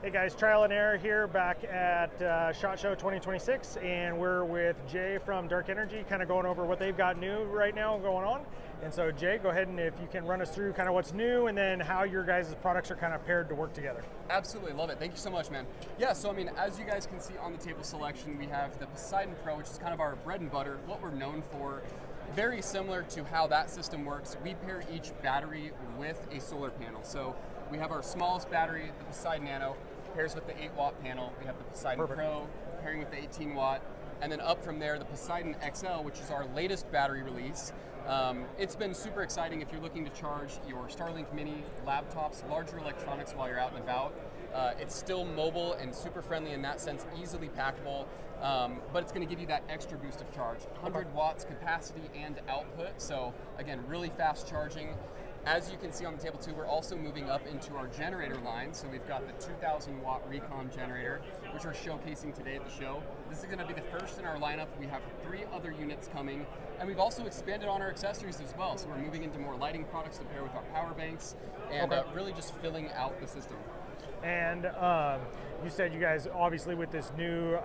Hey guys, Trial and Error here back at SHOT Show 2026, and we're with Jay from Dark Energy, kind of going over what they've got new right now going on. And so Jay, go ahead and if you can run us through kind of what's new and then how your guys' products are kind of paired to work together. Absolutely, love it. Thank you so much, man. Yeah, so I mean, as you guys can see on the table selection, we have the Poseidon Pro, which is kind of our bread and butter, what we're known for. Very ssimilar to how that system works. We pair each battery with a solar panel. So we have our smallest battery, the Poseidon Nano, pairs with the 8-watt panel. We have the Poseidon Pro pairing with the 18-watt. And then up from there, the Poseidon XL, which is our latest battery release. It's been super exciting if you're looking to charge your Starlink Mini, laptops, larger electronics while you're out and about. It's still mobile and super friendly in that sense, easily packable, but it's going to give you that extra boost of charge. 100 watts capacity and output, so again, really fast charging. As you can see on the table too, we're also moving up into our generator line. So we've got the 2,000 watt Recon generator, which we're showcasing today at the show. This is going to be the first in our lineup. We have 3 other units coming, and we've also expanded on our accessories as well. So we're moving into more lighting products to pair with our power banks, and really just filling out the system. And you said you guys, obviously with this new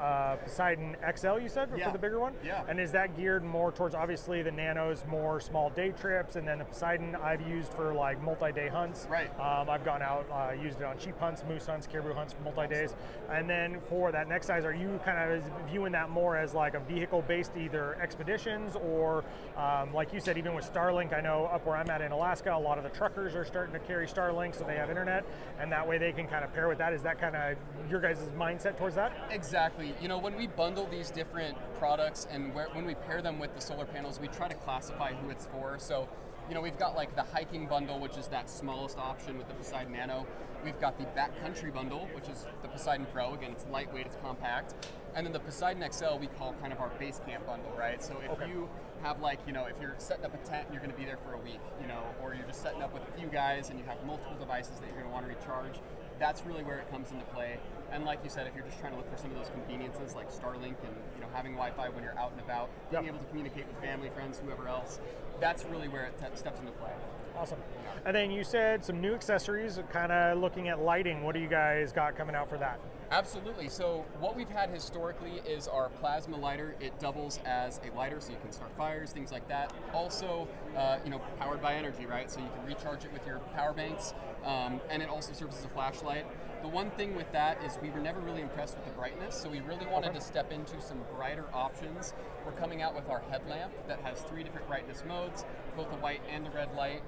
Poseidon XL, you said, for the bigger one? Yeah. And is that geared more towards, obviously the Nano's more small day trips, and then the Poseidon I've used for like multi-day hunts. Right. I've gone out, used it on sheep hunts, moose hunts, caribou hunts for multi-days. And then for that next size, are you kind of viewing that more as like a vehicle-based either expeditions or, like you said, even with Starlink, I know up where I'm at in Alaska, a lot of the truckers are starting to carry Starlink, so they have internet, and that way they can kind of pair with that. Is that kind of your guys' mindset towards that? Exactly. You know, when we bundle these different products and when we pair them with the solar panels, we try to classify who it's for. So, you know, we've got like the hiking bundle, which is that smallest option with the Poseidon Nano. We've got the backcountry bundle, which is the Poseidon Pro. Again, it's lightweight, it's compact. And then the Poseidon XL we call kind of our base camp bundle, right? So if you have like, you know, if you're setting up a tent and you're gonna be there for a week, you know, or you're just setting up with a few guys and you have multiple devices that you're gonna wanna recharge, that's really where it comes into play. And like you said, if you're just trying to look for some of those conveniences like Starlink and, you know, having Wi-Fi when you're out and about, being able to communicate with family, friends, whoever else, that's really where it steps into play. Awesome. And then you said some new accessories, kind of looking at lighting. What do you guys got coming out for that? Absolutely. So what we've had historically is our plasma lighter. It doubles as a lighter, so you can start fires, things like that. Also, you know, powered by energy, right? So you can recharge it with your power banks, and it also serves as a flashlight. The one thing with that is we were never really impressed with the brightness, so we really wanted to step into some brighter options. We're coming out with our headlamp that has 3 different brightness modes, both the white and the red light.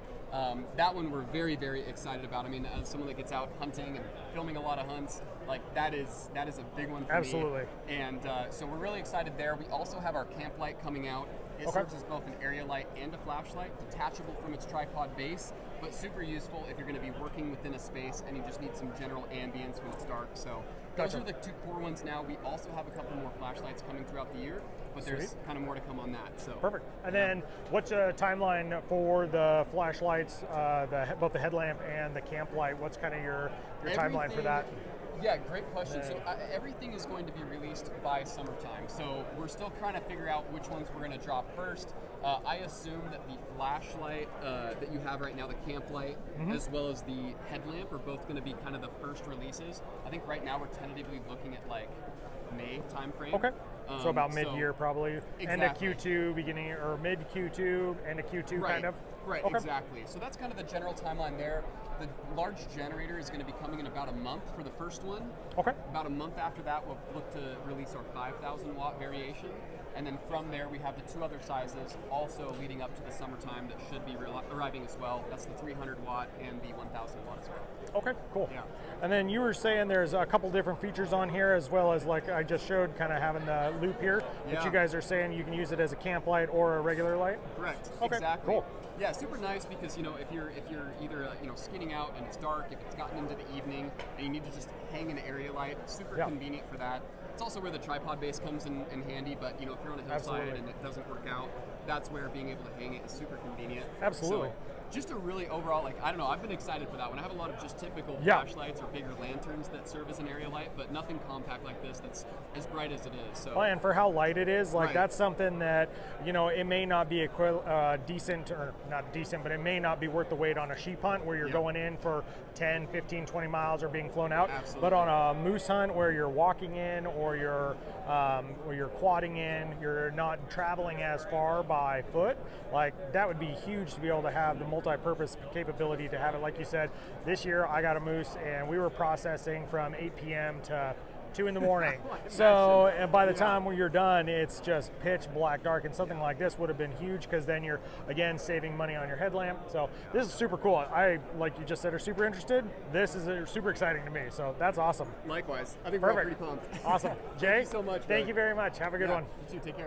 That one we're very, very excited about. I mean, as someone that gets out hunting and filming a lot of hunts, like that is a big one for Absolutely. me. And so we're really excited there. We also have our camp light coming out. It serves as both an area light and a flashlight, detachable from its tripod base, but super useful if you're going to be working within a space and you just need some general ambience when it's dark. So those are the 2 core ones now. We also have a couple more flashlights coming throughout the year, but there's kind of more to come on that. So perfect. And then what's a timeline for the flashlights, both the headlamp and the camp light? What's kind of your timeline for that? Yeah, great question. So everything is going to be released by summertime. So we're still trying to figure out which ones we're going to drop first. I assume that the flashlight that you have right now, the camp light, as well as the headlamp are both going to be kind of the first releases. I think right now we're tentatively looking at like May timeframe. Okay. So about mid-year probably. Exactly. End of Q2, beginning, or mid Q2, end of Q2 kind of? Right, exactly. So that's kind of the general timeline there. The large generator is going to be coming in about a month for the first one. Okay. About a month after that, we'll look to release our 5,000 watt variation. And then from there, we have the 2 other sizes also leading up to the summertime that should be arriving as well. That's the 300 watt and the 1,000 watt as well. Okay, cool. Yeah. And then you were saying there's a couple different features on here, as well as like I just showed, kind of having the loop here. But you guys are saying you can use it as a camp light or a regular light? Correct. Okay, exactly. cool. Yeah, super nice because, you know, if you're either you know, skinning out and it's dark, if it's gotten into the evening and you need to just hang an area light, super convenient for that. It's also where the tripod base comes in handy, but you know, if you're on a hillside and it doesn't work out, that's where being able to hang it is super convenient. Absolutely. So, just a really overall, like, I don't know, I've been excited for that one. I have a lot of just typical Yeah. flashlights or bigger lanterns that serve as an area light, but nothing compact like this that's as bright as it is. So. Well, and for how light it is, like Right. that's something that, you know, it may not be decent, or not decent, but it may not be worth the wait on a sheep hunt where you're Yeah. going in for 10, 15, 20 miles or being flown out. Absolutely. But on a moose hunt where you're walking in or you're quadding in, you're not traveling as far by foot, like that would be huge to be able to have the multi-purpose capability to have it. Like you said, this year I got a moose and we were processing from 8 p.m. to 2 in the morning. So and by the time when you're done, it's just pitch black dark, and something like this would have been huge because then you're again saving money on your headlamp. So this is super cool. I, like you just said, are super interested. This is super exciting to me. So that's awesome. Likewise. I think we're all Perfect. pretty pumped. Awesome. Jay, Thank you so much. Thank brother. you very much. Have a good Yeah, one. You too. Take care.